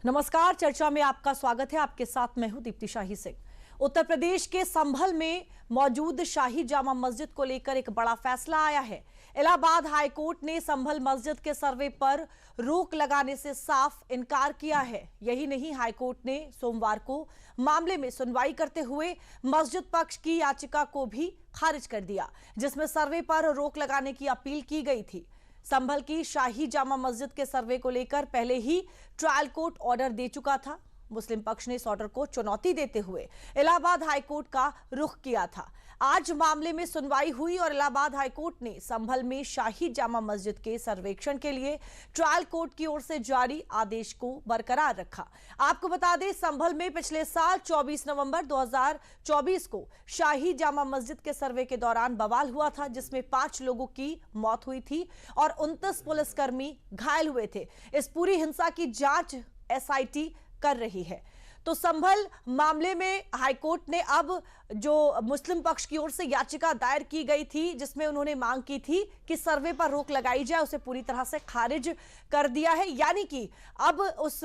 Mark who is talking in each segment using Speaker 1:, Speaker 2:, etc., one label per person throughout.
Speaker 1: नमस्कार, चर्चा में आपका स्वागत है। आपके साथ मैं हूं दीप्ति शाही सिंह। उत्तर प्रदेश के संभल में मौजूद शाही जामा मस्जिद को लेकर एक बड़ा फैसला आया है। इलाहाबाद हाईकोर्ट ने संभल मस्जिद के सर्वे पर रोक लगाने से साफ इनकार किया है। यही नहीं, हाईकोर्ट ने सोमवार को मामले में सुनवाई करते हुए मस्जिद पक्ष की याचिका को भी खारिज कर दिया, जिसमें सर्वे पर रोक लगाने की अपील की गई थी। संभल की शाही जामा मस्जिद के सर्वे को लेकर पहले ही ट्रायल कोर्ट ऑर्डर दे चुका था। मुस्लिम पक्ष ने इस ऑर्डर को चुनौती देते हुए इलाहाबाद हाईकोर्ट का रुख किया था। आज मामले में सुनवाई हुई और इलाहाबाद हाईकोर्ट ने संभल में शाही जामा मस्जिद के सर्वेक्षण के लिए ट्रायल कोर्ट की ओर से जारी आदेश को बरकरार रखा। आपको बता दें, संभल में पिछले साल 24 नवंबर 2024 को शाही जामा मस्जिद के सर्वे के दौरान बवाल हुआ था, जिसमें 5 लोगों की मौत हुई थी और 29 पुलिसकर्मी घायल हुए थे। इस पूरी हिंसा की जांच एसआईटी कर रही है। तो संभल मामले में हाईकोर्ट ने अब जो मुस्लिम पक्ष की ओर से याचिका दायर की गई थी, जिसमें उन्होंने मांग की थी कि सर्वे पर रोक लगाई जाए, उसे पूरी तरह से खारिज कर दिया है। यानी कि अब उस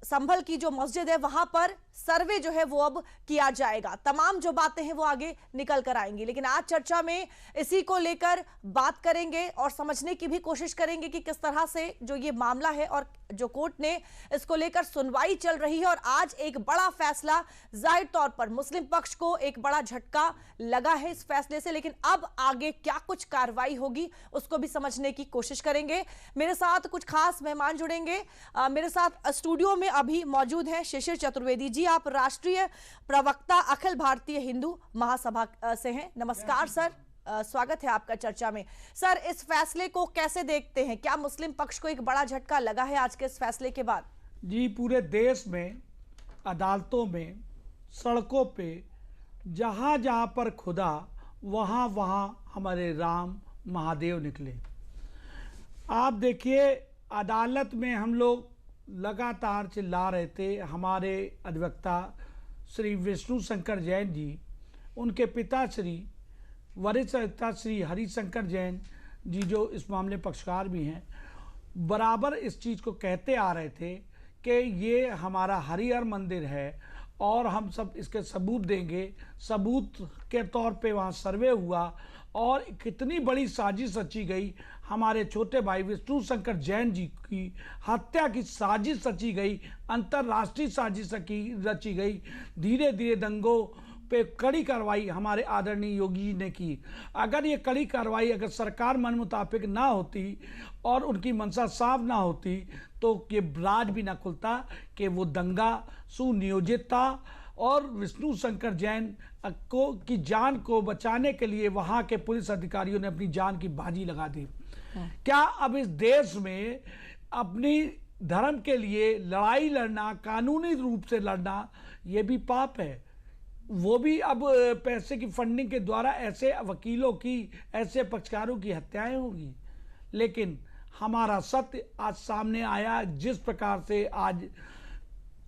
Speaker 1: संभल की जो मस्जिद है वहां पर सर्वे जो है वो अब किया जाएगा। तमाम जो बातें हैं वो आगे निकल कर आएंगी, लेकिन आज चर्चा में इसी को लेकर बात करेंगे और समझने की भी कोशिश करेंगे कि किस तरह से जो ये मामला है और जो कोर्ट ने इसको लेकर सुनवाई चल रही है। और आज एक बड़ा फैसला, जाहिर तौर पर मुस्लिम पक्ष को एक बड़ा झटका लगा है इस फैसले से, लेकिन अब आगे क्या कुछ कार्रवाई होगी उसको भी समझने की कोशिश करेंगे। मेरे साथ कुछ खास मेहमान जुड़ेंगे। मेरे साथ स्टूडियो में अभी मौजूद हैं शिशिर चतुर्वेदी जी। आप राष्ट्रीय प्रवक्ता अखिल भारतीय हिंदू महासभा से हैं। नमस्कार सर, स्वागत है आपका चर्चा में। सर, इस फैसले को कैसे देखते हैं? क्या मुस्लिम पक्ष को एक बड़ा झटका लगा है आज के इस फैसले के बाद?
Speaker 2: जी, पूरे देश में अदालतों में, सड़कों पे, जहाँ जहाँ पर खुदा वहाँ वहाँ हमारे राम महादेव निकले। आप देखिए, अदालत में हम लोग लगातार चिल्ला रहे थे। हमारे अधिवक्ता श्री विष्णु शंकर जैन जी, उनके पिता श्री वरिष्ठ अधिवक्ता श्री हरिशंकर जैन जी, जो इस मामले पक्षकार भी हैं, बराबर इस चीज़ को कहते आ रहे थे कि ये हमारा हरिहर मंदिर है और हम सब इसके सबूत देंगे। सबूत के तौर पे वहाँ सर्वे हुआ और कितनी बड़ी साजिश रची गई। हमारे छोटे भाई विष्णु शंकर जैन जी की हत्या की साजिश रची गई, अंतर्राष्ट्रीय साजिश रची गई। धीरे धीरे दंगों पे कड़ी कार्रवाई हमारे आदरणीय योगी जी ने की। अगर ये कड़ी कार्रवाई अगर सरकार मन मुताबिक ना होती और उनकी मंशा साफ ना होती तो ये राज भी ना खुलता कि वो दंगा सुनियोजित था और विष्णु शंकर जैन को की जान को बचाने के लिए वहाँ के पुलिस अधिकारियों ने अपनी जान की बाजी लगा दी। क्या अब इस देश में अपनी धर्म के लिए लड़ाई लड़ना, कानूनी रूप से लड़ना, ये भी पाप है? वो भी अब पैसे की फंडिंग के द्वारा ऐसे वकीलों की, ऐसे पक्षकारों की हत्याएं होगी। लेकिन हमारा सत्य आज सामने आया। जिस प्रकार से आज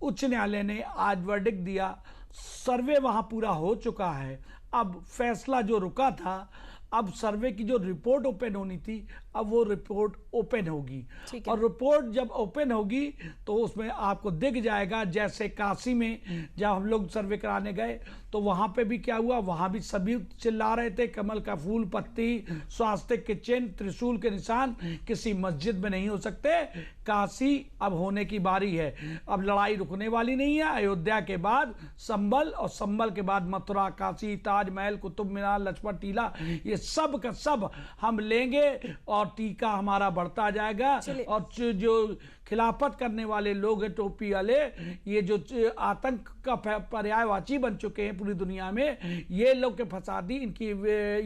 Speaker 2: उच्च न्यायालय ने आज वर्डिक्ट दिया, सर्वे वहां पूरा हो चुका है। अब फैसला जो रुका था, अब सर्वे की जो रिपोर्ट ओपन होनी थी, अब वो रिपोर्ट ओपन होगी। और रिपोर्ट जब ओपन होगी तो उसमें आपको दिख जाएगा। जैसे काशी में जब हम लोग सर्वे कराने गए तो वहाँ पे भी क्या हुआ, वहाँ भी सभी चिल्ला रहे थे कमल का फूल, पत्ती, स्वास्तिक के चिन्ह, त्रिशूल के निशान किसी मस्जिद में नहीं हो सकते। काशी अब होने की बारी है। अब लड़ाई रुकने वाली नहीं है। अयोध्या के बाद संभल और संभल के बाद मथुरा, काशी, ताजमहल, कुतुब मीनार, लक्ष्मण टीला, ये सब का सब हम लेंगे और टीका हमारा बढ़ता जाएगा। और जो खिलाफत करने वाले लोग हैं, टोपी वाले, ये जो आतंक का पर्यायवाची बन चुके हैं पूरी दुनिया में, ये लोग के फसादी, इनकी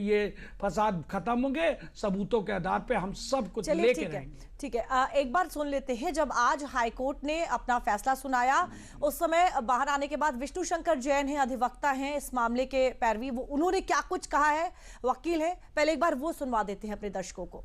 Speaker 2: ये फसाद खत्म होंगे सबूतों के आधार पे। हम सब कुछ लेके रहेंगे।
Speaker 1: ठीक है, एक बार सुन लेते हैं। जब आज हाईकोर्ट ने अपना फैसला सुनाया, उस समय बाहर आने के बाद विष्णु शंकर जैन हैं, अधिवक्ता हैं इस मामले के पैरवी, उन्होंने क्या कुछ कहा है, वकील है, पहले एक बार वो सुनवा देते हैं अपने दर्शकों को।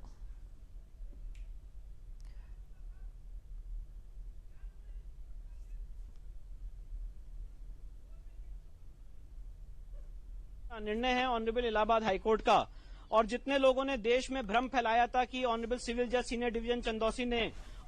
Speaker 3: निर्णय है ऑनरेबल इलाहाबाद हाईकोर्ट का, और जितने लोगों ने देश में भ्रम फैलाया था कि ऑनरेबल सिविल जज सीनियर डिवीजन चंदौसी ने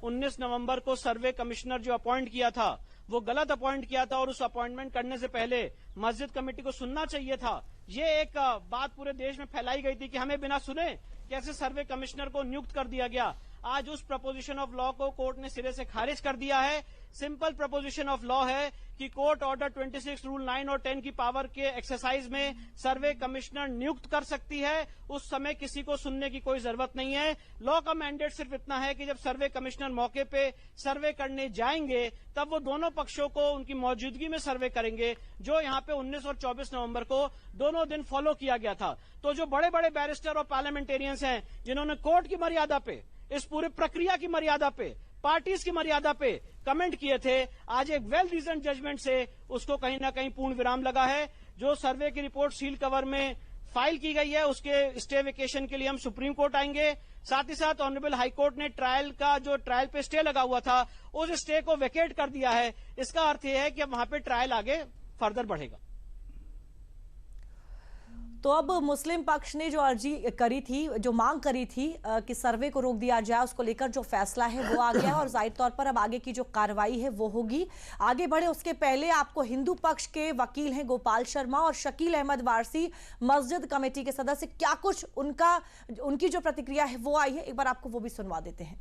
Speaker 3: 19 नवंबर को सर्वे कमिश्नर जो अपॉइंट किया था वो गलत अपॉइंट किया था और उस अपॉइंटमेंट करने से पहले मस्जिद कमेटी को सुनना चाहिए था। ये एक बात पूरे देश में फैलाई गई थी कि हमें बिना सुने कैसे सर्वे कमिश्नर को नियुक्त कर दिया गया। आज उस प्रपोजिशन ऑफ लॉ को कोर्ट ने सिरे से खारिज कर दिया है। सिंपल प्रपोजिशन ऑफ लॉ है कि कोर्ट ऑर्डर 26 रूल 9 और 10 की पावर के एक्सरसाइज में सर्वे कमिश्नर नियुक्त कर सकती है। उस समय किसी को सुनने की कोई जरूरत नहीं है। लॉ का मैंडेट सिर्फ इतना है कि जब सर्वे कमिश्नर मौके पे सर्वे करने जाएंगे तब वो दोनों पक्षों को उनकी मौजूदगी में सर्वे करेंगे, जो यहाँ पे 19 और 24 नवंबर को दोनों दिन फॉलो किया गया था। तो जो बड़े बड़े बैरिस्टर और पार्लियामेंटेरियंस हैं जिन्होंने कोर्ट की मर्यादा पे, इस पूरी प्रक्रिया की मर्यादा पे, पार्टीज की मर्यादा पे कमेंट किए थे, आज एक वेल रीजन जजमेंट से उसको कहीं ना कहीं पूर्ण विराम लगा है। जो सर्वे की रिपोर्ट सील कवर में फाइल की गई है उसके स्टे वेकेशन के लिए हम सुप्रीम कोर्ट आएंगे। साथ ही साथ ऑनरेबल हाई कोर्ट ने ट्रायल पे स्टे लगा हुआ था उस स्टे को वेकेट कर दिया है। इसका अर्थ यह है कि अब वहां पे ट्रायल आगे फर्दर बढ़ेगा।
Speaker 1: तो अब मुस्लिम पक्ष ने जो अर्जी करी थी, जो मांग करी थी कि सर्वे को रोक दिया जाए, उसको लेकर जो फैसला है वो आ गया है और जाहिर तौर पर अब आगे की जो कार्रवाई है वो होगी। आगे बढ़े उसके पहले आपको हिंदू पक्ष के वकील हैं गोपाल शर्मा और शकील अहमद वारसी, मस्जिद कमेटी के सदस्य, क्या कुछ उनकी जो प्रतिक्रिया है वो आई है, एक बार आपको वो भी सुनवा देते हैं।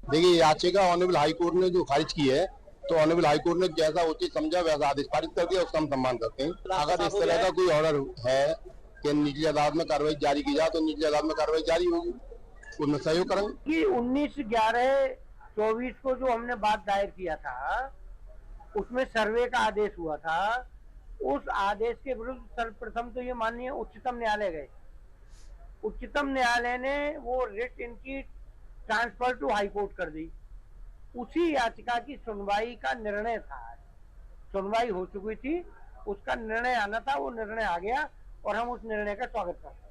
Speaker 4: देखिए, याचिका ऑनरेबल हाई कोर्ट ने जो खारिज की है तो ऑनरेबल हाई कोर्ट ने जैसा उचित समझा वैसा आदेश पारित कर दिया, उसका हम सम्मान करते हैं। अगर इस तरह का कोई ऑर्डर है कि निचली अदालत में कार्रवाई जारी की जाए तो निचली अदालत में कार्रवाई जारी होगी, उसमें सहयोग करेंगे।
Speaker 5: कि 19/11/24 को जो हमने बात दायर किया था उसमें सर्वे का आदेश हुआ था। उस आदेश के विरुद्ध सर्वप्रथम तो ये माननीय उच्चतम न्यायालय गए। उच्चतम न्यायालय ने वो रिट इनकी ट्रांसफर टू हाई कोर्ट कर दी। उसी याचिका की सुनवाई का निर्णय था, सुनवाई हो चुकी थी, उसका निर्णय आना था, वो निर्णय आ गया और हम उस निर्णय का स्वागत करते हैं।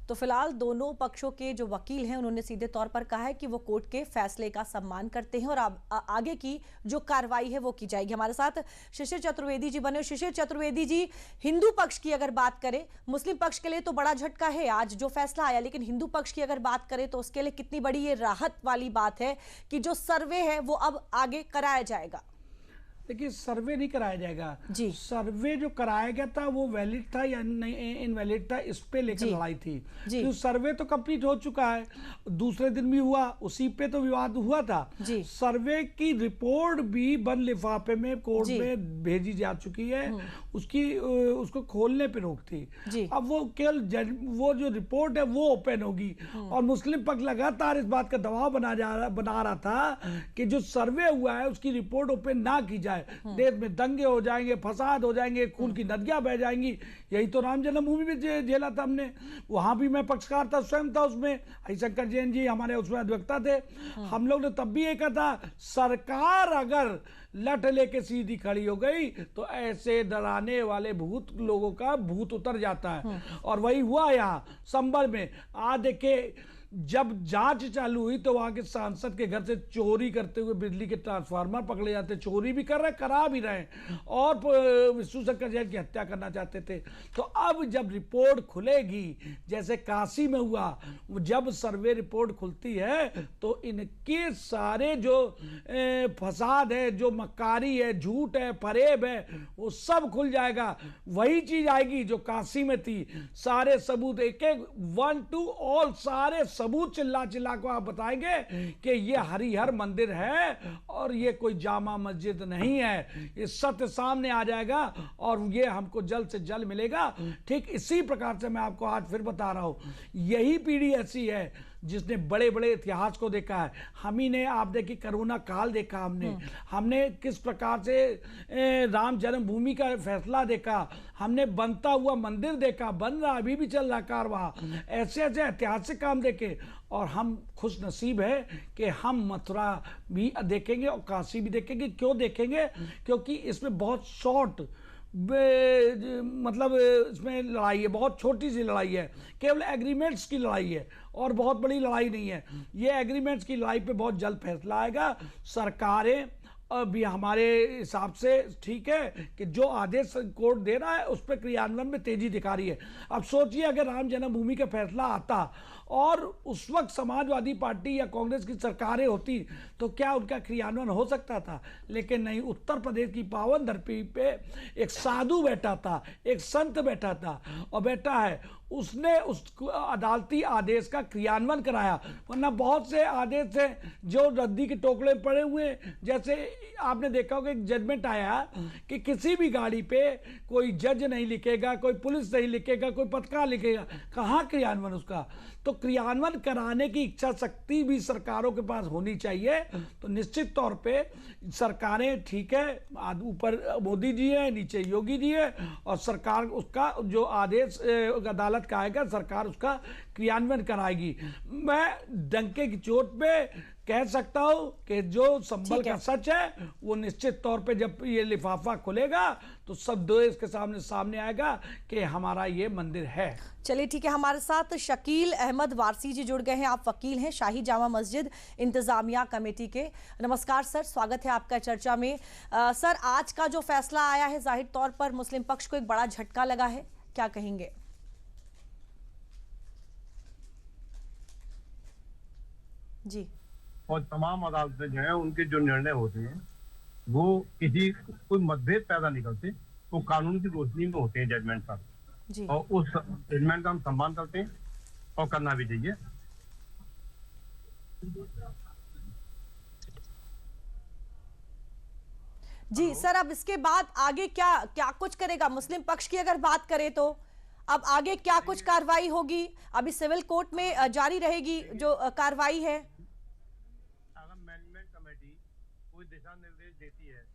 Speaker 1: तो फिलहाल दोनों पक्षों के जो वकील हैं उन्होंने सीधे तौर पर कहा है कि वो कोर्ट के फैसले का सम्मान करते हैं और आगे की जो कार्रवाई है वो की जाएगी। हमारे साथ शिशिर चतुर्वेदी जी बने। शिशिर चतुर्वेदी जी, हिंदू पक्ष की अगर बात करें, मुस्लिम पक्ष के लिए तो बड़ा झटका है आज जो फैसला आया, लेकिन हिंदू पक्ष की अगर बात करें तो उसके लिए कितनी बड़ी ये राहत वाली बात है कि जो सर्वे है वो अब आगे कराया जाएगा।
Speaker 2: देखिए, सर्वे नहीं कराया जाएगा
Speaker 1: जी।
Speaker 2: सर्वे जो कराया गया था वो वैलिड था या इनवैलिड था, इस पे लेकर लड़ाई थी। तो सर्वे तो कंप्लीट हो चुका है, दूसरे दिन भी हुआ, उसी पे तो विवाद हुआ था। सर्वे की रिपोर्ट भी बंद लिफाफे में कोर्ट में भेजी जा चुकी है, उसको खोलने पे रोक थी। अब वो केवल वो जो रिपोर्ट है वो ओपन होगी और मुस्लिम पक्ष लगातार इस बात का दबाव बना रहा था कि जो सर्वे हुआ है उसकी रिपोर्ट ओपन ना की जाए। देश में दंगे हो जाएंगे, फसाद हो जाएंगे, खून की नदियां बह जाएंगी। यही तो राम जन्मभूमि में झेला था हमने, वहां भी मैं पक्षकार था, स्वयं था उसमें। हरिशंकर जैन जी हमारे उसमें अधिवक्ता थे। हम लोग ने तब भी ये कहा था, सरकार अगर लठ लेके सीधी खड़ी हो गई तो ऐसे डराने वाले भूत लोगों का भूत उतर जाता है। और वही हुआ यहाँ संभल में। आज देखिए, जब जांच चालू हुई तो वहां के सांसद के घर से चोरी करते हुए बिजली के ट्रांसफार्मर पकड़े जाते, चोरी भी कर रहे, करा भी रहे, और विष्णु शंकर जैन की हत्या करना चाहते थे। तो अब जब रिपोर्ट खुलेगी, जैसे काशी में हुआ, जब सर्वे रिपोर्ट खुलती है तो इनके सारे जो फसाद है, जो मक्कारी है, झूठ है, फरेब है, वो सब खुल जाएगा। वही चीज आएगी जो काशी में थी, सारे सबूत, एक एक 1 to all सारे सबूत चिल्ला चिल्ला को आप बताएंगे कि ये हरिहर मंदिर है और ये कोई जामा मस्जिद नहीं है। ये सत्य सामने आ जाएगा और ये हमको जल्द से जल्द मिलेगा। ठीक इसी प्रकार से मैं आपको आज फिर बता रहा हूं, यही पीढ़ी ऐसी है जिसने बड़े बड़े इतिहास को देखा है। हम ही ने, आप देखिए, कोरोना काल देखा, हमने किस प्रकार से राम जन्मभूमि का फैसला देखा, हमने बनता हुआ मंदिर देखा, बन रहा, अभी भी चल रहा कारवां, ऐसे ऐसे ऐतिहासिक काम देखे। और हम खुश नसीब है कि हम मथुरा भी देखेंगे और काशी भी देखेंगे। क्यों देखेंगे? क्योंकि इसमें बहुत शॉर्ट मतलब इसमें लड़ाई है, बहुत छोटी सी लड़ाई है, केवल एग्रीमेंट्स की लड़ाई है और बहुत बड़ी लड़ाई नहीं है। ये एग्रीमेंट्स की लड़ाई पे बहुत जल्द फैसला आएगा। सरकारें भी हमारे हिसाब से ठीक है कि जो आदेश कोर्ट दे रहा है उस पर क्रियान्वयन में तेजी दिखा रही है। अब सोचिए अगर राम जन्मभूमि का फैसला आता और उस वक्त समाजवादी पार्टी या कांग्रेस की सरकारें होती तो क्या उनका क्रियान्वयन हो सकता था? लेकिन नहीं, उत्तर प्रदेश की पावन धरती पे एक साधु बैठा था, एक संत बैठा था और बैठा है, उसने उस अदालती आदेश का क्रियान्वयन कराया। वरना बहुत से आदेश हैं जो रद्दी के टोकरे पड़े हुए हैं। जैसे आपने देखा होगा एक जजमेंट आया कि किसी भी गाड़ी पे कोई जज नहीं लिखेगा, कोई पुलिस नहीं लिखेगा, कोई पत्रकार लिखेगा। कहाँ क्रियान्वयन उसका? तो क्रियान्वयन कराने की इच्छा शक्ति भी सरकारों के पास होनी चाहिए। तो निश्चित तौर पे सरकारें ठीक है, ऊपर मोदी जी है, नीचे योगी जी है और सरकार उसका जो आदेश अदालत का आएगा सरकार उसका क्रियान्वयन कराएगी। मैं डंके की चोट पे कह सकता हूं कि जो संभल का सच है वो निश्चित तौर पे जब ये लिफाफा खुलेगा तो सब देश के सामने आएगा कि हमारा ये मंदिर है।
Speaker 1: चलिए ठीक है, हमारे साथ शकील अहमद वारसी जी जुड़ गए हैं। आप वकील हैं, शाही जामा मस्जिद इंतजामिया कमेटी के। नमस्कार सर, स्वागत है आपका चर्चा में। सर, आज का जो फैसला आया है जाहिर तौर पर मुस्लिम पक्ष को एक बड़ा झटका लगा है, क्या कहेंगे? जी।
Speaker 6: और तमाम अदालतें जो है उनके जो निर्णय होते हैं वो कोई मतभेद पैदा नहीं करते, वो कानून की रोशनी में होते हैं जजमेंट का।
Speaker 1: जी।
Speaker 6: और उस जजमेंट का हम सम्मान करते हैं और करना भी चाहिए।
Speaker 1: जी सर, अब इसके बाद आगे क्या कुछ करेगा मुस्लिम पक्ष की अगर बात करें तो अब आगे क्या कुछ कार्रवाई होगी? अभी सिविल कोर्ट में जारी रहेगी जो कार्रवाई है।
Speaker 6: अगर मैनेजमेंट कमेटी कोई दिशा निर्देश देती है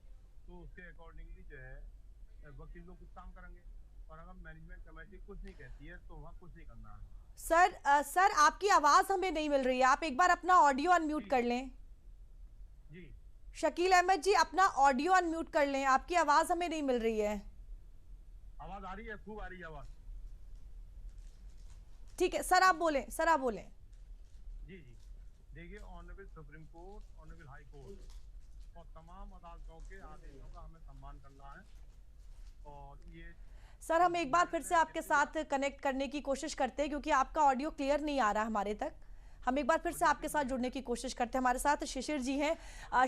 Speaker 6: तो उसके अकॉर्डिंगली जो है वकील लोग कुछ काम करेंगे, और अगर मैनेजमेंट कमेटी कुछ नहीं कहती है तो वहाँ कुछ नहीं करना है।
Speaker 1: सर आपकी आवाज हमें नहीं मिल रही है, आप एक बार अपना ऑडियो अनम्यूट कर लें।
Speaker 6: जी
Speaker 1: शकील अहमद जी, अपना ऑडियो अनम्यूट कर लें, आपकी आवाज हमें नहीं मिल रही है।
Speaker 6: आवाज आ रही है? खूब आ रही है आवाज।
Speaker 1: ठीक है सर, आप बोलें।
Speaker 6: जी देखिए, honourable supreme court, honourable high court और तमाम अदालतों के आदेशों का हमें सम्मान करना है। और ये
Speaker 1: सर, हम एक बार फिर से आपके साथ कनेक्ट करने की कोशिश करते हैं क्योंकि आपका ऑडियो क्लियर नहीं आ रहा हमारे तक। हम एक बार फिर से आपके साथ जुड़ने की कोशिश करते हैं। हमारे साथ शिशिर जी हैं।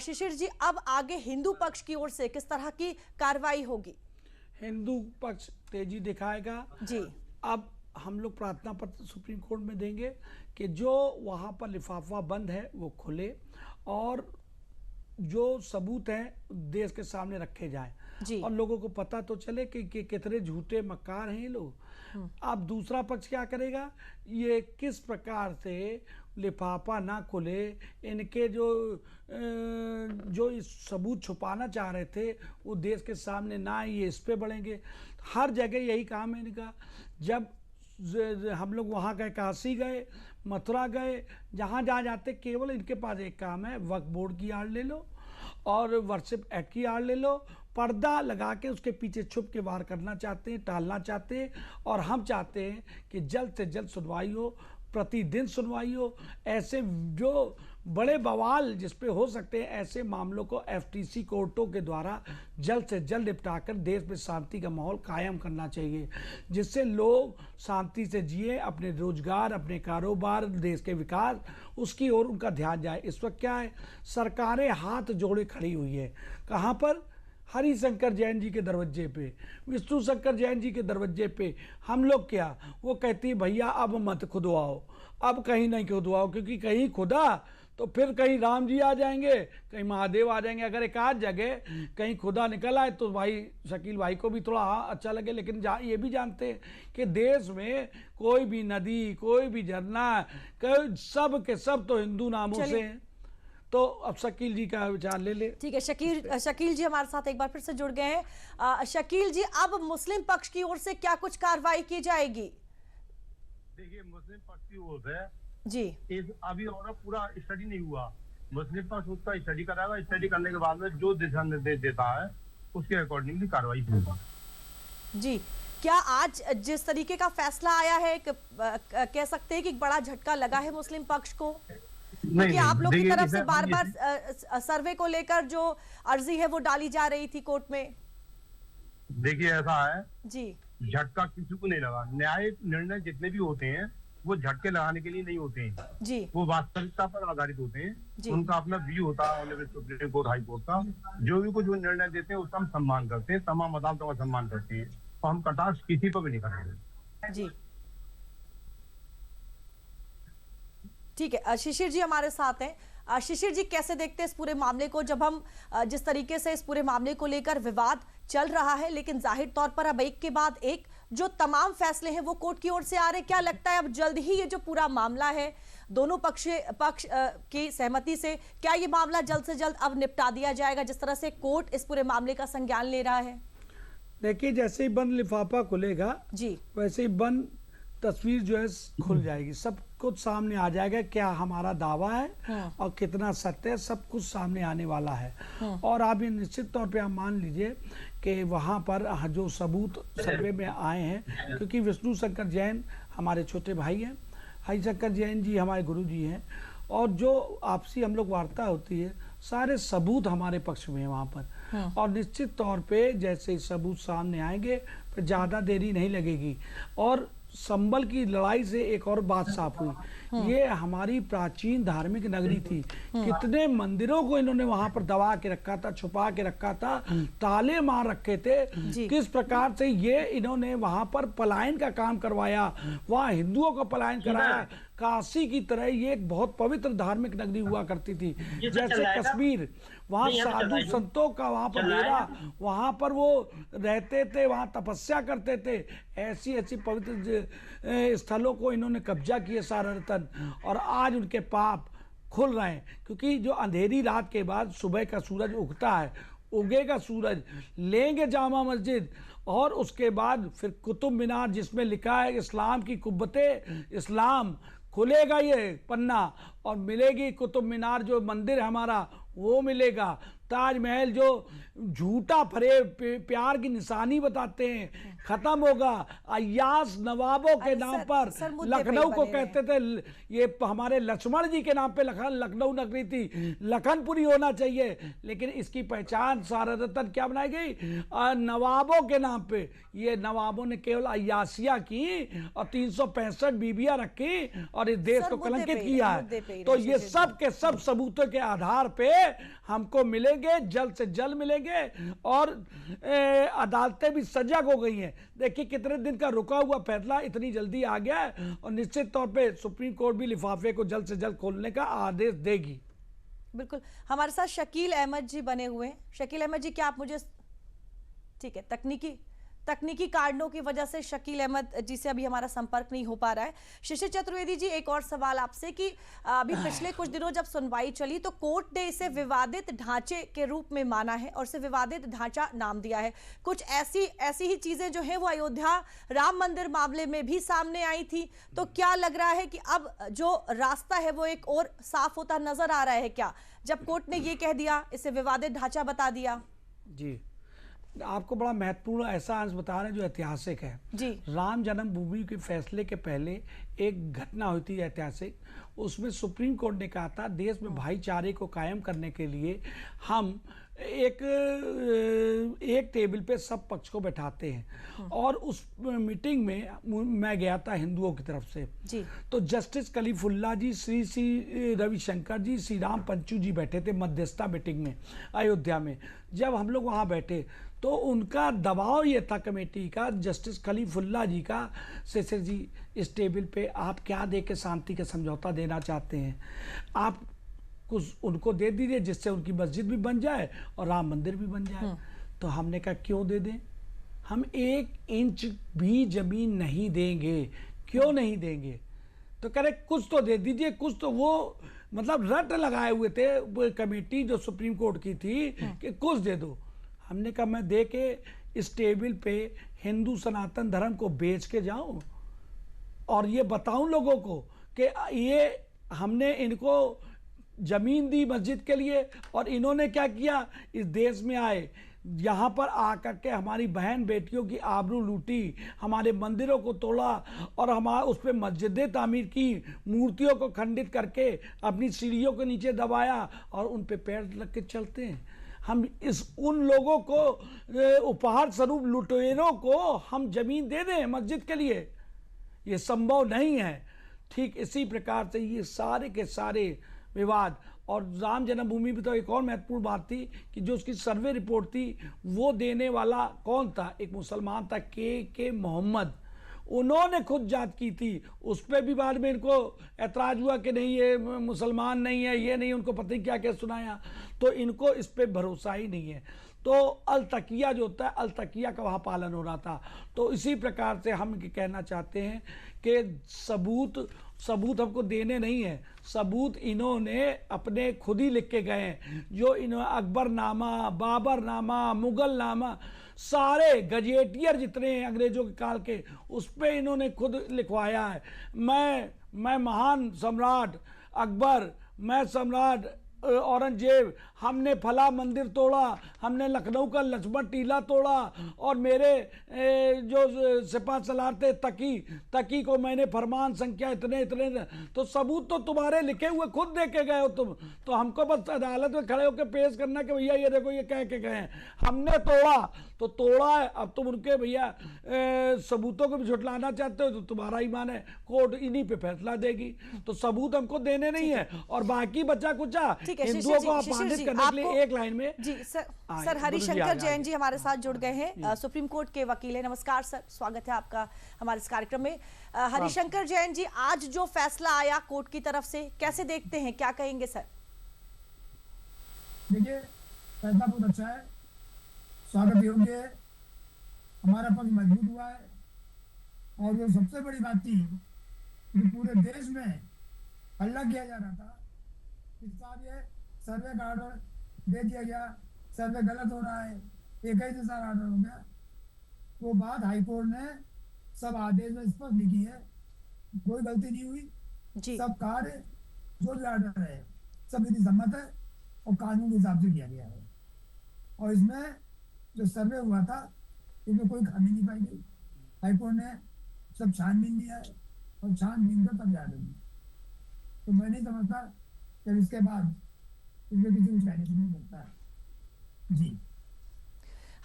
Speaker 1: शिशिर जी, अब आगे हिंदू पक्ष की ओर से किस तरह की कार्रवाई होगी?
Speaker 2: हिंदू पक्ष तेजी दिखाएगा
Speaker 1: जी।
Speaker 2: अब हम लोग प्रार्थना पत्र सुप्रीम कोर्ट में देंगे कि जो वहाँ पर लिफाफा बंद है वो खुले और जो सबूत हैं देश के सामने रखे जाएं और लोगों को पता तो चले कि कितने झूठे मक्कार हैं ये लोग। अब दूसरा पक्ष क्या करेगा, ये किस प्रकार से लिफाफा ना खुले, इनके जो इस सबूत छुपाना चाह रहे थे वो देश के सामने ना, ये इस पे बढ़ेंगे। हर जगह यही काम है इनका। जब हम लोग वहाँ गए, काशी गए, मथुरा गए, जहाँ जाते केवल इनके पास एक काम है, वक्फ बोर्ड की आड़ ले लो और वर्शिप एक्ट की आड़ ले लो, पर्दा लगा के उसके पीछे छुप के वार करना चाहते हैं, टालना चाहते हैं। और हम चाहते हैं कि जल्द से जल्द सुनवाई हो, प्रतिदिन सुनवाई हो। ऐसे जो बड़े बवाल जिस पे हो सकते हैं ऐसे मामलों को एफटीसी कोर्टों के द्वारा जल्द से जल्द निपटाकर देश में शांति का माहौल कायम करना चाहिए, जिससे लोग शांति से जिए, अपने रोजगार, अपने कारोबार, देश के विकास, उसकी ओर उनका ध्यान जाए। इस वक्त क्या है, सरकारें हाथ जोड़े खड़ी हुई है। कहाँ पर? हरिशंकर जैन जी के दरवाजे पे, विष्णु शंकर जैन जी के दरवाजे पे। हम लोग क्या, वो कहती भैया अब मत खुदवाओ, अब कहीं नहीं खुदवाओ, क्योंकि कहीं खुदा तो फिर कहीं राम जी आ जाएंगे, कहीं महादेव आ जाएंगे। अगर एक आध जगह कहीं खुदा निकल आए तो भाई शकील भाई को भी थोड़ा अच्छा लगे। लेकिन ये भी जानते हैं कि देश में कोई भी नदी, कोई भी झरना, कोई सब के सब तो हिंदू नामों से हैं। तो अब शकील जी का विचार ले ले।
Speaker 1: ठीक है, शकील जी हमारे साथ एक बार फिर से जुड़ गए हैं। शकील जी, अब मुस्लिम पक्ष की ओर से क्या कुछ कार्रवाई की जाएगी?
Speaker 6: देखिए, मुस्लिम पक्ष की ओर से
Speaker 1: जी
Speaker 6: अभी और पूरा स्टडी नहीं हुआ। मुस्लिम पक्ष उसका स्टडी कराएगा, स्टडी करने के बाद में जो दिशा निर्देश देता है उसके अकॉर्डिंगली कार्रवाई होगा।
Speaker 1: जी, क्या आज जिस तरीके का फैसला आया है कह सकते हैं कि एक बड़ा झटका लगा है मुस्लिम पक्ष को? क्योंकि आप लोग की
Speaker 6: देखिए,
Speaker 1: तरफ से
Speaker 6: इसमें
Speaker 1: बार
Speaker 6: हम
Speaker 1: बार सर्वे को लेकर जो अर्जी है वो डाली जा रही थी कोर्ट में।
Speaker 6: देखिए ऐसा है,
Speaker 1: जी
Speaker 6: झटका किसी को नहीं लगा। न्यायिक निर्णय जितने भी होते हैं वो झटके लगाने के लिए नहीं होते हैं,
Speaker 1: जी
Speaker 6: वो वास्तविकता पर आधारित होते
Speaker 1: जी।
Speaker 6: हैं। उनका अपना व्यू होता है honourable supreme court, high court का। जो भी कुछ वो निर्णय देते हैं उसका हम सम्मान करते हैं, तमाम अदालतों का सम्मान करते हैं, और हम कटाक्ष किसी पर भी नहीं करेंगे।
Speaker 1: जी ठीक है। शिशिर जी हमारे साथ हैं। शिशिर जी, कैसे देखते हैं इस पूरे मामले को, जब हम जिस तरीके से इस पूरे मामले को लेकर विवाद चल रहा है, लेकिन जाहिर तौर पर अब एक के बाद एक जो तमाम फैसले हैं वो कोर्ट की ओर से आ रहे हैं, क्या लगता है अब जल्द ही ये जो पूरा मामला है दोनों पक्ष की सहमति से क्या ये मामला जल्द से जल्द अब निपटा दिया जाएगा, जिस तरह से कोर्ट इस पूरे मामले का संज्ञान ले रहा है?
Speaker 2: देखिए, जैसे ही बंद लिफाफा खुलेगा
Speaker 1: जी
Speaker 2: वैसे ही बंद तस्वीर जो है खुल जाएगी, सब कुछ सामने आ जाएगा, क्या हमारा दावा है और कितना सत्य है, सब कुछ सामने आने वाला है। और आप ये निश्चित तौर पे आप मान लीजिए कि वहाँ पर जो सबूत सर्वे में आए हैं, क्योंकि विष्णु शंकर जैन हमारे छोटे भाई हैं, हरिशंकर जैन जी हमारे गुरु जी हैं, और जो आपसी हम लोग वार्ता होती है सारे सबूत हमारे पक्ष में है वहाँ पर। और निश्चित तौर पे जैसे ही सबूत सामने आएंगे फिर ज़्यादा देरी नहीं लगेगी। और संभल की लड़ाई से एक और बात साफ हुई, ये हमारी प्राचीन धार्मिक नगरी थी, कितने मंदिरों को इन्होंने वहां पर दबा के रखा था, छुपा के रखा था, ताले मार रखे थे, किस प्रकार से ये इन्होंने वहां पर पलायन का काम करवाया, वहां हिंदुओं को पलायन कराया। काशी की तरह ये एक बहुत पवित्र धार्मिक नगरी हुआ करती थी, जैसे कश्मीर, वहाँ साधु संतों का वहाँ पर डेरा, वहाँ पर वो रहते थे, वहाँ तपस्या करते थे। ऐसी ऐसी पवित्र स्थलों को इन्होंने कब्जा किया सारतन, और आज उनके पाप खुल रहे हैं, क्योंकि जो अंधेरी रात के बाद सुबह का सूरज उगता है, उगेगा सूरज, लेंगे जामा मस्जिद, और उसके बाद फिर कुतुब मीनार जिसमें लिखा है इस्लाम की कुब्बते इस्लाम, खुलेगा ये पन्ना और मिलेगी कुतुब मीनार जो मंदिर है हमारा वो मिलेगा। ताजमहल जो झूठा फरेब प्यार की निशानी बताते हैं खत्म होगा। अय्यास नवाबों के नाम पर लखनऊ को कहते थे, ये हमारे लक्ष्मण जी के नाम पे लखनऊ नगरी थी, लखनपुरी होना चाहिए, लेकिन इसकी पहचान सारतन क्या बनाई गई, नवाबों के नाम पे। ये नवाबों ने केवल अय्यासिया की और 365 बीबियां रखी और इस देश को कलंकित किया है। तो ये सब के सब सबूतों के आधार पे हमको मिलेंगे, जल्द से जल्द मिलेंगे, और अदालतें भी सजग हो गई हैं। देखिए कितने दिन का रुका हुआ फैसला इतनी जल्दी आ गया है, और निश्चित तौर पे सुप्रीम कोर्ट भी लिफाफे को जल्द से जल्द खोलने का आदेश देगी।
Speaker 1: बिल्कुल। हमारे साथ शकील अहमद जी बने हुए हैं। शकील अहमद जी, क्या आप मुझे, ठीक है, तकनीकी कारणों की वजह से शकील अहमद जी से अभी हमारा संपर्क नहीं हो पा रहा है। शिशिर चतुर्वेदी जी, एक और सवाल आपसे कि अभी पिछले कुछ दिनों जब सुनवाई चली तो कोर्ट ने इसे विवादित ढांचे के रूप में माना है और इसे विवादित ढांचा नाम दिया है। कुछ ऐसी ही चीजें जो है वो अयोध्या राम मंदिर मामले में भी सामने आई थी। तो क्या लग रहा है कि अब जो रास्ता है वो एक और साफ होता नजर आ रहा है क्या, जब कोर्ट ने ये कह दिया, इसे विवादित ढांचा बता दिया?
Speaker 2: जी, आपको बड़ा महत्वपूर्ण ऐसा अंश बता रहे हैं जो ऐतिहासिक है
Speaker 1: जी।
Speaker 2: राम जन्मभूमि के फैसले के पहले एक घटना हुई थी ऐतिहासिक, उसमें सुप्रीम कोर्ट ने कहा था देश में भाईचारे को कायम करने के लिए हम एक टेबल पे सब पक्ष को बैठाते हैं। और उस मीटिंग में मैं गया था हिंदुओं की तरफ से
Speaker 1: जी।
Speaker 2: तो जस्टिस कलीफुल्ला जी, श्री रविशंकर जी, श्री राम पंचू जी बैठे थे मध्यस्थता मीटिंग में अयोध्या में। जब हम लोग वहाँ बैठे तो उनका दबाव ये था कमेटी का, जस्टिस खलीफुल्ला जी का, शेषर जी इस टेबल पे आप क्या दे के शांति का समझौता देना चाहते हैं, आप कुछ उनको दे दीजिए जिससे उनकी मस्जिद भी बन जाए और राम मंदिर भी बन जाए। तो हमने कहा क्यों दे दें, हम 1 इंच भी जमीन नहीं देंगे। क्यों नहीं देंगे? तो कह रहे कुछ तो दे दीजिए, कुछ तो, वो मतलब रट लगाए हुए थे कमेटी जो सुप्रीम कोर्ट की थी कि कुछ दे दो। हमने कहा मैं दे के इस टेबल पे हिंदू सनातन धर्म को बेच के जाऊं और ये बताऊं लोगों को कि ये हमने इनको जमीन दी मस्जिद के लिए और इन्होंने क्या किया, इस देश में आए यहाँ पर आकर के हमारी बहन बेटियों की आबरू लूटी, हमारे मंदिरों को तोड़ा और हमारा उस पर मस्जिदें तामीर की, मूर्तियों को खंडित करके अपनी सीढ़ियों के नीचे दबाया और उन पे पैर रख के चलते हैं। हम उन लोगों को उपहार स्वरूप लुटेरों को हम जमीन दे दें मस्जिद के लिए? ये संभव नहीं है। ठीक इसी प्रकार से ये सारे के सारे विवाद, और राम जन्मभूमि भी तो एक और महत्वपूर्ण बात थी कि जो उसकी सर्वे रिपोर्ट थी वो देने वाला कौन था? एक मुसलमान था, के मोहम्मद। उन्होंने खुद जांच की थी, उस पर भी बाद में इनको ऐतराज हुआ कि नहीं ये मुसलमान नहीं है, ये नहीं, उनको पता ही क्या क्या सुनाया। तो इनको इस पर भरोसा ही नहीं है। तो अल तकिया जो होता है, अल तकिया का वहाँ पालन हो रहा था। तो इसी प्रकार से हम कहना चाहते हैं कि सबूत हमको देने नहीं है, सबूत इन्होंने अपने खुद ही लिख के गए हैं। जो इन्होंने अकबरनामा, बाबरनामा, मुगलनामा, सारे गजेटियर जितने हैं अंग्रेजों के काल के, उस पर इन्होंने खुद लिखवाया है। मैं महान सम्राट अकबर, मैं सम्राट औरंगजेब, हमने फला मंदिर तोड़ा, हमने लखनऊ का लक्ष्मण टीला तोड़ा, और मेरे जो सिपा सलार थे तकी को मैंने फरमान संख्या इतने इतने। तो सबूत तो तुम्हारे लिखे हुए खुद दे के गए हो तुम, तो हमको बस अदालत में खड़े होकर पेश करना कि भैया ये देखो ये कह के गए हैं, हमने तोड़ा तो तोड़ा है। अब तुम उनके भैया सबूतों को भी झुटलाना चाहते हो तो तुम्हारा ही मान है, कोर्ट इन्हीं पे फैसला देगी। तो सबूत हमको देने नहीं है, और बाकी बचा कुचा हिंदुओं को अपमानित करने के लिए एक लाइन में।
Speaker 1: जी सर हरिशंकर जैन जी हमारे साथ जुड़ गए हैं, सुप्रीम कोर्ट के वकील हैं। नमस्कार सर, स्वागत है आपका हमारे इस कार्यक्रम में। हरिशंकर जैन जी, आज जो फैसला आया कोर्ट की तरफ से कैसे देखते हैं, क्या कहेंगे सर?
Speaker 7: देखिए, फैसला बहुत अच्छा है, स्वागत योग्य है, हमारा पक्ष मजबूत हुआ है। और जो सबसे बड़ी बात थी कि पूरे देश में हल्ला किया जा रहा था कि साहब ये सर्वे का ऑर्डर दे दिया गया, सर्वे गलत हो रहा है, एक ही जैसा ऑर्डर हो गया। वो बात हाईकोर्ट ने सब आदेश में स्पष्ट लिखी है, कोई गलती नहीं हुई
Speaker 1: जी।
Speaker 7: सब कार्य जो भी ऑर्डर है सब विधि सम्मत है और कानून के हिसाब से किया गया है। और इसमें जो सर्वे हुआ था इसमें कोई खामी नहीं पाई गई। हाईकोर्ट ने सब छानबीन दिया है और छानबीन कर तब याद होगी। तो मैं नहीं समझता कि इसके बाद इसमें किसी को कहने से नहीं मिलता है। जी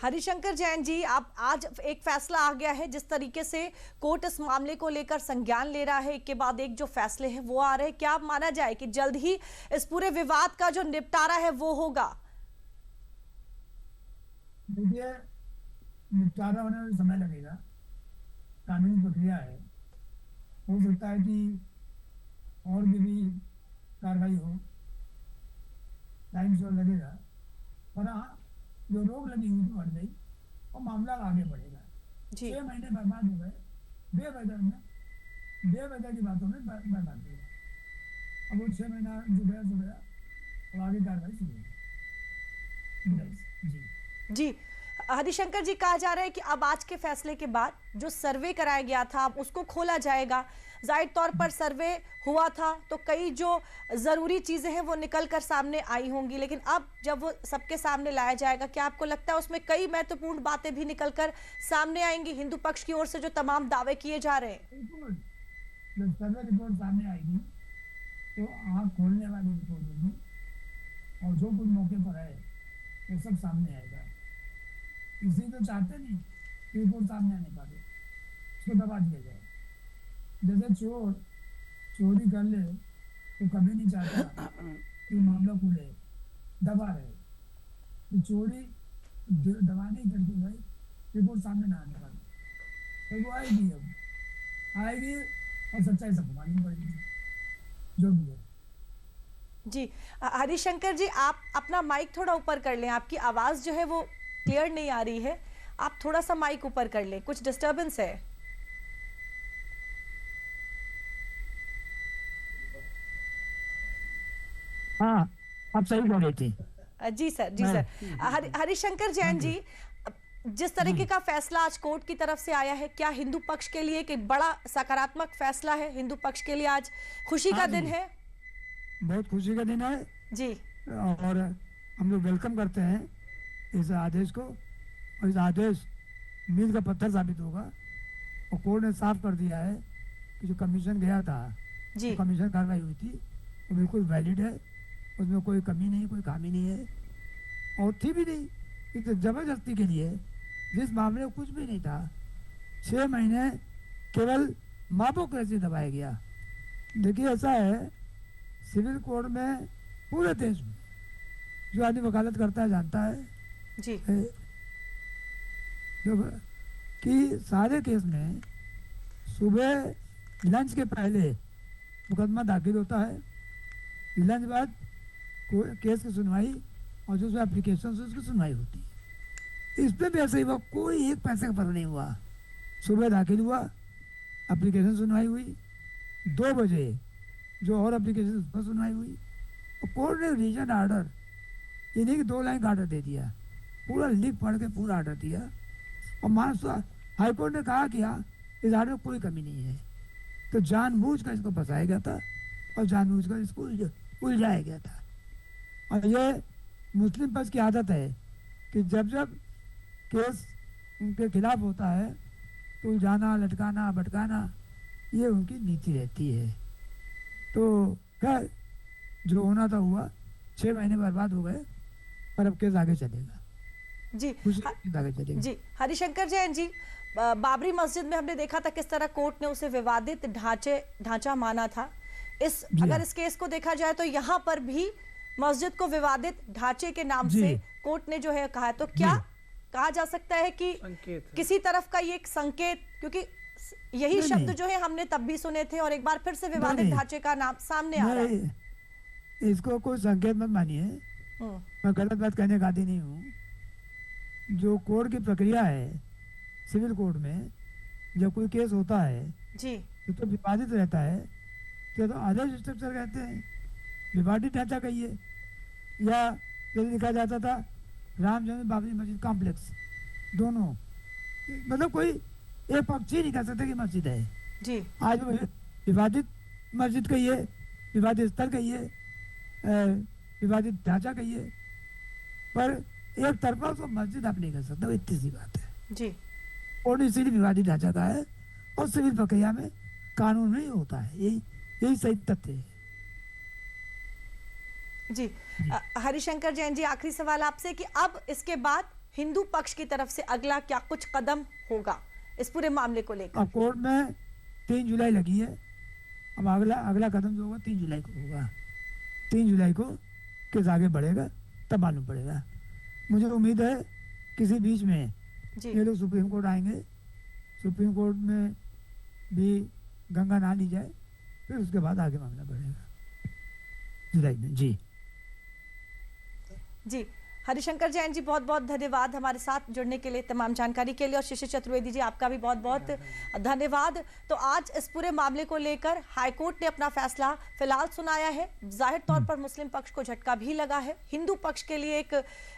Speaker 1: हरिशंकर जैन जी, आप आज एक फैसला आ गया है, जिस तरीके से कोर्ट इस मामले को लेकर संज्ञान ले रहा है, एक के बाद एक जो फैसले हैं वो आ रहे हैं, क्या माना जाए कि जल्द ही इस पूरे विवाद का जो निपटारा है वो होगा?
Speaker 7: देखिए, निपटारा होने में समय लगेगा, कानूनी प्रक्रिया है, हो सकता है कि और भी कार्रवाई हो, टाइम तो लगेगा। पर हाँ, जो रोक लगी हुई थी बढ़ गई और मामला आगे बढ़ेगा। 6 महीने बर्बाद हो गए बेवजह की बातों में बर्बाद हो गया। अब वो 6 महीना जो गया सो गया, और आगे कार्रवाई शुरू होगी।
Speaker 1: जी हरिशंकर जी, कहा जा रहा है कि अब आज के फैसले के बाद जो सर्वे कराया गया था अब उसको खोला जाएगा। जाहिर तौर पर सर्वे हुआ था तो कई जो ज़रूरी चीज़ें हैं वो निकल कर सामने आई होंगी, लेकिन अब जब वो सबके सामने लाया जाएगा, क्या आपको लगता है उसमें कई महत्वपूर्ण बातें भी निकल कर सामने आएंगी हिंदू पक्ष की ओर से जो तमाम दावे किए जा रहे हैं?
Speaker 7: बिल्कुल, जब सर्वे रिपोर्ट सामने आएगी तो आँख खोलने वाली रिपोर्ट होगी, और जो कुछ मौके पर है वो सब सामने आएगा। इसी तो चाहते नहीं कि रिपोर्ट सामने आने पाए, उसको दबा दिया जाए। जैसे चोर चोरी कर ले तो कभी नहीं चाहता कि मामला खुले, दबा रहे। तो चोरी दबाने ही करके भाई रिपोर्ट सामने ना आने पाए, तो वो आएगी, अब आएगी और सच्चाई सबको मालूम पड़ेगी जो भी है।
Speaker 1: जी हरिशंकर जी, आप अपना माइक थोड़ा ऊपर कर लें, आपकी आवाज़ जो है वो क्लियर नहीं आ रही है, आप थोड़ा सा माइक ऊपर कर लें, कुछ डिस्टरबेंस है।
Speaker 7: हाँ, आप सही बोल रहे थे।
Speaker 1: जी सर। हरिशंकर जैन जी, जिस तरीके का फैसला आज कोर्ट की तरफ से आया है, क्या हिंदू पक्ष के लिए एक बड़ा सकारात्मक फैसला है? हिंदू पक्ष के लिए आज खुशी का दिन है?
Speaker 7: बहुत खुशी का दिन है
Speaker 1: जी,
Speaker 7: और हम लोग वेलकम करते हैं इस आदेश को, और इस आदेश मील का पत्थर साबित होगा। और कोर्ट ने साफ कर दिया है कि जो कमीशन गया था,
Speaker 1: जी
Speaker 7: जो कमीशन कार्रवाई हुई थी, वो बिल्कुल वैलिड है, उसमें कोई कमी नहीं, कोई खामी नहीं है, और थी भी नहीं। इस जबरदस्ती के लिए जिस मामले में कुछ भी नहीं था, 6 महीने केवल मापों कैसे दबाया गया। देखिए ऐसा है, सिविल कोर्ट में पूरे देश में जो आदमी वकालत करता है जानता है
Speaker 1: जी
Speaker 7: जो कि सारे केस में सुबह लंच के पहले मुकदमा दाखिल होता है, लंच बाद केस की सुनवाई और जो एप्लीकेशन से उसकी सुनवाई होती है। इस पर भी ऐसा ही हुआ, कोई एक पैसे का फर्क नहीं हुआ। सुबह दाखिल हुआ, एप्लीकेशन सुनवाई हुई, 2 बजे जो और एप्लीकेशन उस पर सुनवाई हुई, और कोर्ट ने रीजन आर्डर इन्हीं की 2 लाइन का आर्डर दे दिया, पूरा लिख पढ़ के पूरा आर्डर दिया। और महाराष्ट्र हाईकोर्ट ने कहा कि हाँ इस आर्डर में कोई कमी नहीं है। तो जानबूझकर इसको फंसाया गया था और जानबूझकर इसको उलझाया गया था। और ये मुस्लिम पक्ष की आदत है कि जब जब केस उनके खिलाफ होता है तो उलझाना, लटकाना, भटकाना, ये उनकी नीति रहती है। तो खैर जो होना था हुआ, 6 महीने बर्बाद हो गए, पर अब केस आगे चलेगा,
Speaker 1: जी
Speaker 7: केस आगे चलेगा।
Speaker 1: जी हरिशंकर जैन जी, बाबरी मस्जिद में हमने देखा था किस तरह कोर्ट ने उसे विवादित ढांचा माना था। अगर इस केस को देखा जाए तो यहाँ पर भी मस्जिद को विवादित ढांचे के नाम से कोर्ट ने जो है कहा है, तो क्या कहा जा सकता है कि किसी तरफ का ये एक संकेत, क्योंकि यही शब्द जो है हमने तब भी सुने थे और एक बार फिर से विवादित ढांचे का नाम सामने आ रहा है।
Speaker 7: इसको कोई संकेत मत मानिए, मैं गलत बात कहने का आदी नहीं हूँ। जो कोर्ट की प्रक्रिया है सिविल कोर्ट में, जब कोई केस होता है
Speaker 1: जी
Speaker 7: तो विवादित रहता है, तो आदेश स्ट्रक्चर कहते हैं, विवादित ढांचा कहिए, या जैसे लिखा जाता था राम जन्म बाबरी मस्जिद कॉम्प्लेक्स, दोनों, मतलब कोई एक पक्ष ही नहीं कह सकता कि मस्जिद है
Speaker 1: जी।
Speaker 7: आज विवादित मस्जिद कहिए, विवादित स्थल कहिए, विवादित ढांचा कहिए, पर एक तरफा उसको मस्जिद आप नहीं कर सकते, वो इतनी सी बात है
Speaker 1: जी।
Speaker 7: और इसीलिए विवादित ढांचा का है, और सिविल प्रक्रिया में कानून में होता है, यही सही तथ्य है।
Speaker 1: जी हरिशंकर जैन जी, आखिरी सवाल आपसे कि अब इसके बाद हिंदू पक्ष की तरफ से अगला क्या कुछ कदम होगा इस पूरे मामले को लेकर?
Speaker 7: अब कोर्ट में 3 जुलाई लगी है, अब अगला कदम जो होगा 3 जुलाई को होगा। 3 जुलाई को केस आगे बढ़ेगा, तब मालूम पड़ेगा। मुझे उम्मीद है किसी बीच में ये लोग सुप्रीम कोर्ट आएंगे, सुप्रीम कोर्ट में भी गंगा नहा ली जाए, फिर उसके बाद आगे मामला बढ़ेगा जुलाई में। जी
Speaker 1: जी हरिशंकर जैन जी, बहुत बहुत धन्यवाद हमारे साथ जुड़ने के लिए, तमाम जानकारी के लिए। और शिशिर चतुर्वेदी जी, आपका भी बहुत बहुत धन्यवाद। तो आज इस पूरे मामले को लेकर हाईकोर्ट ने अपना फैसला फिलहाल सुनाया है। जाहिर तौर पर मुस्लिम पक्ष को झटका भी लगा है, हिंदू पक्ष के लिए एक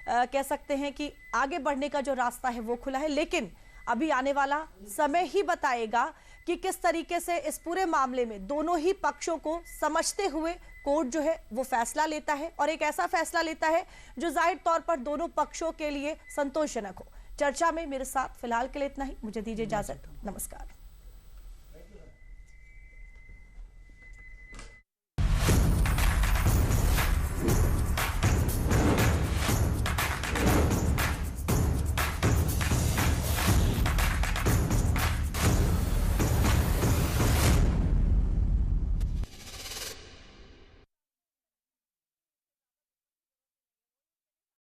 Speaker 1: कह सकते हैं कि आगे बढ़ने का जो रास्ता है वो खुला है, लेकिन अभी आने वाला समय ही बताएगा कि किस तरीके से इस पूरे मामले में दोनों ही पक्षों को समझते हुए कोर्ट जो है वो फैसला लेता है, और एक ऐसा फैसला लेता है जो जाहिर तौर पर दोनों पक्षों के लिए संतोषजनक हो। चर्चा में मेरे साथ फिलहाल के लिए इतना ही, मुझे दीजिए इजाजत, नमस्कार।